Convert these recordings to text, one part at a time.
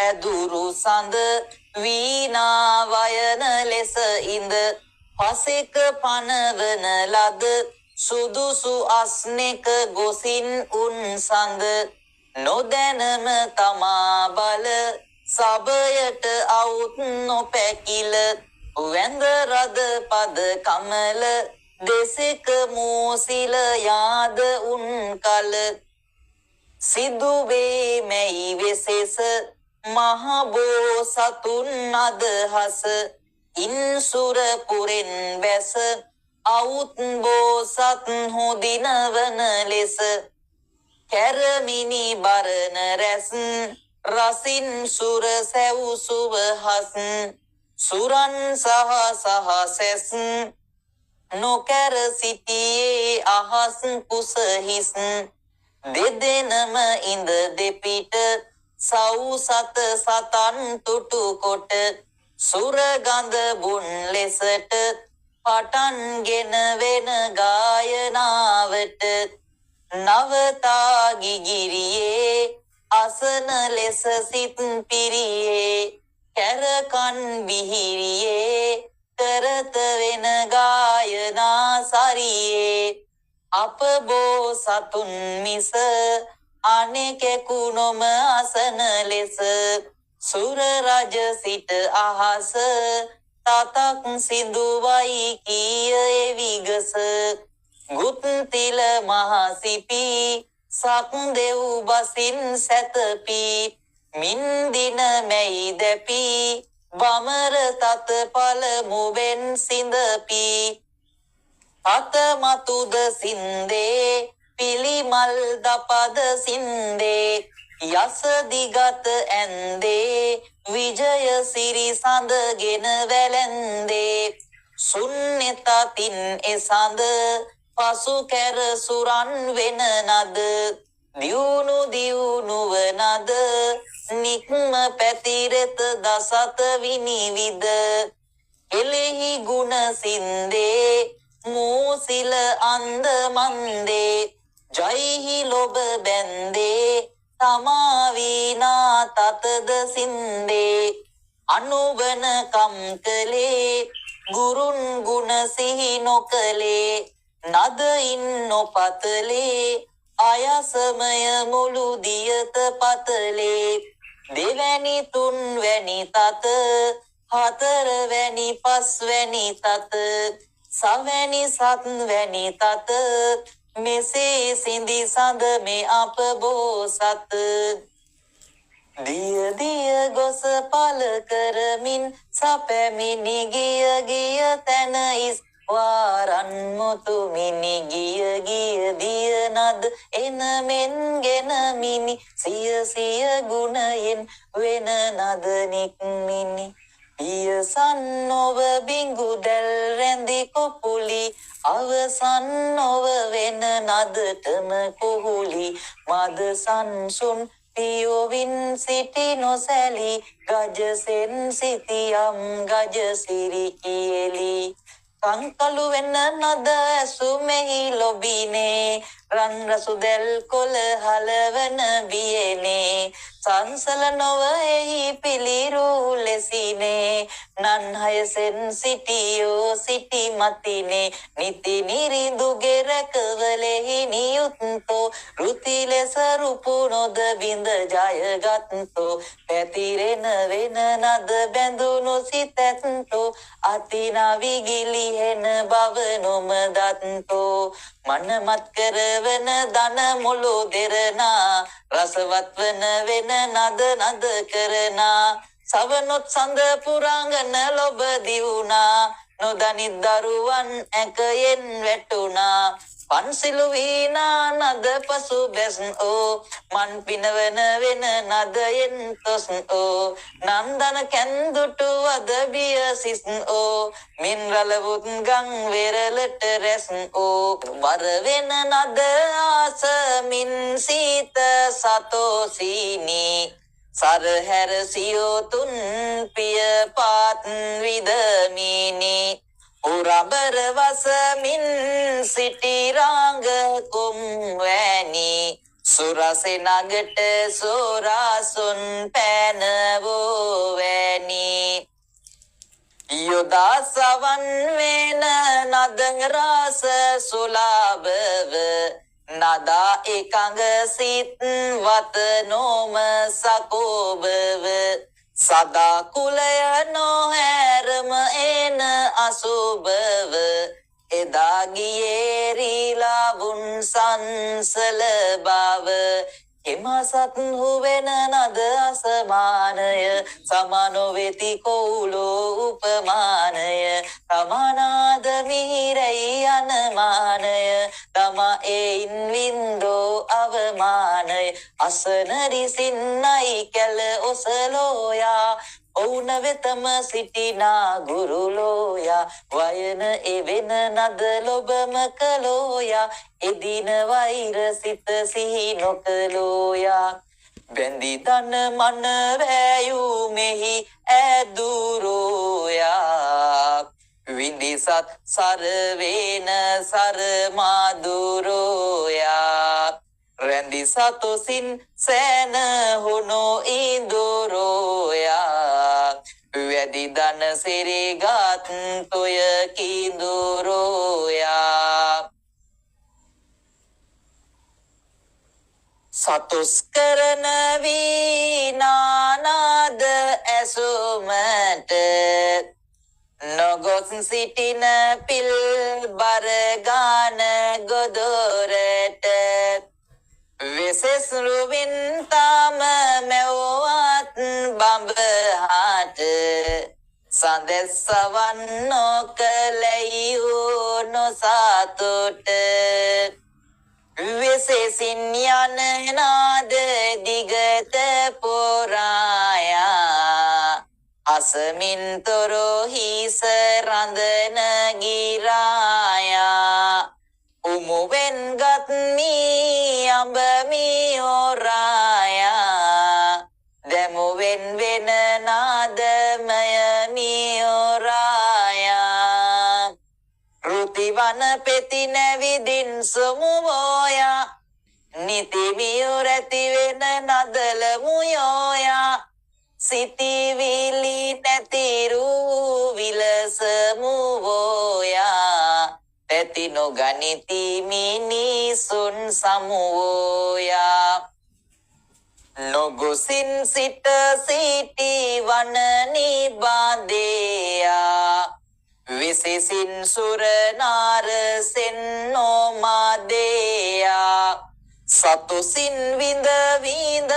පැදුරු සඳ වීණා වයන ලෙස ඉඳ පසෙක පනවන ලද සුදුසු අස්නෙක ගොසින් උන් සඳ නොදැනම තමා බල සබයට අවුත් නොපැකිල වැඳ රද පද කමල දෙසෙක මෝසිල යාද උන් කල සිදුවේ මැයි වෙසෙස මහබෝ සතුන් අදහස ඉන්සුර පුරෙන් වැස අවුත් බෝසත් හොදිනවන ලෙස කැරමිනි බරණ රැස් රසින් සුර සැවුසුව හස් සුරන් සහ සැස් නොකැර සිටියේ අහස් කුස හිස් දෙදෙනම ඉඳ දෙපිට සව් සත සතන් තුටු කොට සුරගඳ බුන් ලෙසට පටන්ගෙන වෙන ගායනාවට නවතා ගිගිරියේ අසන ලෙස සිත් පිරියේ කැරකන් විහිරියේ කරත වෙන ගායනා සරියේ අප බෝ සතුන් මිස අනෙකෙකු නොම අසන ලෙස සුර රජ සිට අහස තතක් සිදුවයි කීය විගස ගුත්තිල මහසිපි සක් දෙව් බසින් සැතපි මින්දින මැයි දැපි බමර තත පළමුවෙන් සිඳපි අතමතුද සින්දේ පිළිමල් දපද සින්දේ යස දිගත ඇන්දේ විජය සිරි සඳගෙන වැළැන්දේ සුන්නෙතතින් එසඳ පසු කැර සුරන් වෙන නද දියුණු දියුණුව නද නික්ම පැතිරෙත දසත විනිවිද එලෙහි ගුණ සින්දේ මෝසිල අන්ද මන්දේ ජයිහි ලොබ බැන්දේ තමා වීණා තතද සින්දේ අනුවන කම් කලේ ගුරුන් ගුණ සිහි නොකලේ නදයින් නොපතලේ අයසමය මුළු දියත පතලේ දෙවැනි තුන්වැනි තත හතරවැනි පස්වැනි තත සවැනි සත්වැනි තත මෙසේ සිඳි සඳ මේ අප බෝසත් දිය දිය ගොස පල කරමින් සපැමිනි ගිය ගිය තැන ඉස් වාරන් මුතුමිනි ගිය ගිය දිය නද එන මෙන් ගෙන මිනි සිය සිය ගුණයෙන් වෙන නද නික්මිනි පියසන් නොව බිඟු දැල් රැඳි කොපුලි අවසන් නොව වෙන නදටම කුහුලි මද සංසුන් පියොවින් සිටි නොසැලි ගජසෙන් සිටියම් ගජ සිරි කියලි කංකලු වෙන නද ඇසුමෙහි ලොබිනේ රන් රසු දැල් කොළ හලවන බියනේ සංසල නොව එහි පිළිරු ලෙසිනේ නන්හයසෙන් සිටියෝ සිටි මතිනේ නිති නිරිඳු ගෙරකවලෙහි නියුත්තෝ ෘති ලෙස රුපු නොද බිඳ ජයගත්තෝ පැතිරෙන වෙන නද බැඳුණු සිතැත්තෝ අතිනා විගිලි හෙන බව නොම දත්තෝ මනමත් කරවන දන මුළු දෙරනා රසවත් වන වෙන නද නද කරනා සවනොත් සඳ පුරාංගන ලොබ දිවුණා නොදනි දරුවන් ඇකයෙන් වැටුණා පන්සිලු වීණා නද පසු බැස්න් ඕ මන් පිනවන වෙන නදයෙන් තොස්න් ඕ නන්දන කැන්දුටු අද බිය සිස්න් ඕ මින් රලවුත් ගං වෙරලට රැස්න් ඕ වර වෙන නද ආසමින් සීත සතෝසීනී සරහැර සියෝතුන් පිය පාත් විදමිනී උරබර වසමින් සිටි රාංග කුම් වැනි සුරසෙනගට සෝරාසුන් පැනව යොදා සවන් වෙන නද රස සුලාභව නදා එකඟ සිත් වත නොම සකෝභව සදා කුලය නොහැරම එන අසුභව එදා ගියේ රීලාවුන් සංසල බව හිමසත් හුවෙන නද අසමානය සමනොවෙති කෝලෝ උපමානය තමනාද මිහිරයි අනමානය තම එයින් වින්දෝ අවමානය අසනරිසින්නයි කැල ඔසලෝයා ඔවුන වෙතම සිටිනා ගුරුලෝයා වයන එවෙන නද ලොබම කලෝයා එදින වෛර සිත සිහි නොකලෝයා බැඳි තන මන වැයුමෙහි ඇදුරෝයා විඳිසත් සරවේන සරමාදුරෝයා රැඳි සතොසින් සෑන හුනෝ ඉඳුරෝයා වැඩි දන සිරිගත් තොය කිඳුරෝයා සතුස් කරන වීනානාද ඇසුමට නොගොස් සිටින පිල් බරගාන ගොදොරට විසෙස්රුවින් තාම මැව්වත් බඹහාට සඳෙස්සවන් නොකලැයියෝ නොසතුට විශේසින් යන නාද දිගත පොරායා අසමින් තොරෝ හිස රඳන ගිරායා උමුවෙන් ගත් මී අඹ මී හොරායා දැමුවෙන් වෙන නාදමය මී හොරායා ෘතිවන පෙති නැවිදින් සොමුවෝයා නිතිමියු රැති වෙන නදල මුයෝයා සිතිවිලි නැතිරු විලසමුවෝයා පැති නොගනිති මිනිසුන් සමුවෝයා නොගොසින් සිට සිටි වන නිබාදේයා විසිසින් සුරනාරසෙන් නොමාදේයා සතුසින් විඳ විඳ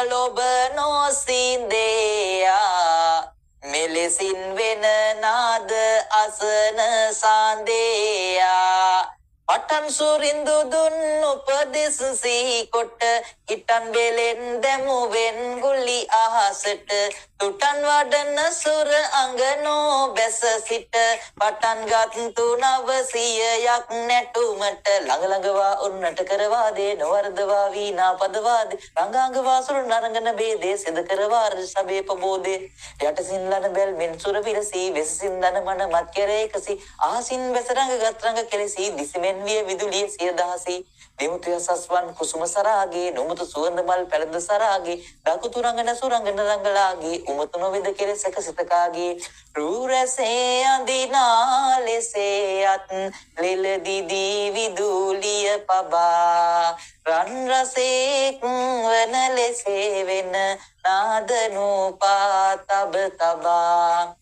ලොබ නොසින්දේයා මෙලෙසින් වෙන නාද අසන සාන්දේයා පටන් සුරින්දු දුන් උපදෙස් සිහි කොට ඉටන් බෙලෙන් දැමුවෙන් ගුලි අහසට තුටන් වඩන සුර අංගනෝ බැස සිට පටන් ගත්තු නවසියයක් නැටුමට ළඟළඟවා උන්නට කරවාදේ නොවර්ධවා වීනා පදවාදේ රංගාංගවා සුර නරංගන බේදේ සිද කරවා සබේ ප්‍රබෝධේ යටසින්ලන බැල් මෙන් සුර පිරසී වෙසසින් දන මන මත් කෙරේකසි ආසින් බැස රංග ගත් රංග කෙලෙසී දිසිමෙන් විය විදුලිය සිය දහසී දෙමුතුය සස්වන් කුසුම සරාගේ නොමුතු සුවඳ මල් පැළඳ සරාගේ දකුතු රංගන සුරංගන රංගලාගේ උමතු නොවිද කෙලෙසක සිතකාගේ රූරසේ අඳිනා ලෙසේ අත් ලෙල දිදී විදුලිය පබා රන් රසේක් වන ලෙසේ වෙන නාද නූපා තබ තබා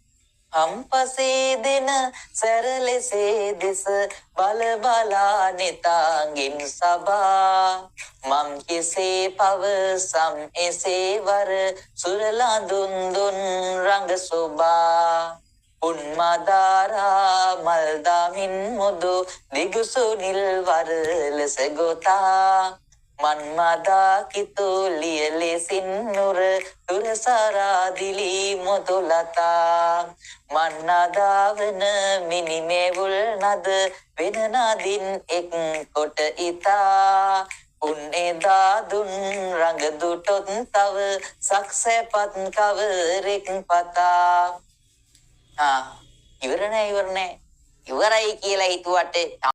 හම්පසේ දෙන සැරලෙසේ දෙස බල බලා නෙතාගෙන් සබා මම් කෙසේ පවසම් එසේ වර සුරලා දුන් දුන් රංග සොබා උන්මදාරා මල්දාමින් මුදු දිගුසු නිල්වර ලෙස ගොතා මන්මදා කිතුලිය ලෙසින් නුර තුරසරාදිලි මුතුලතා මන්නදාවන මිනිමෙවුල් නද වෙන නදින් එක් කොට ඉතා උන් එදා දුන් රඟ දුටොත් තව සක්සැපත් කවරෙක් පතා ඉවරයි කියලා හිතුවට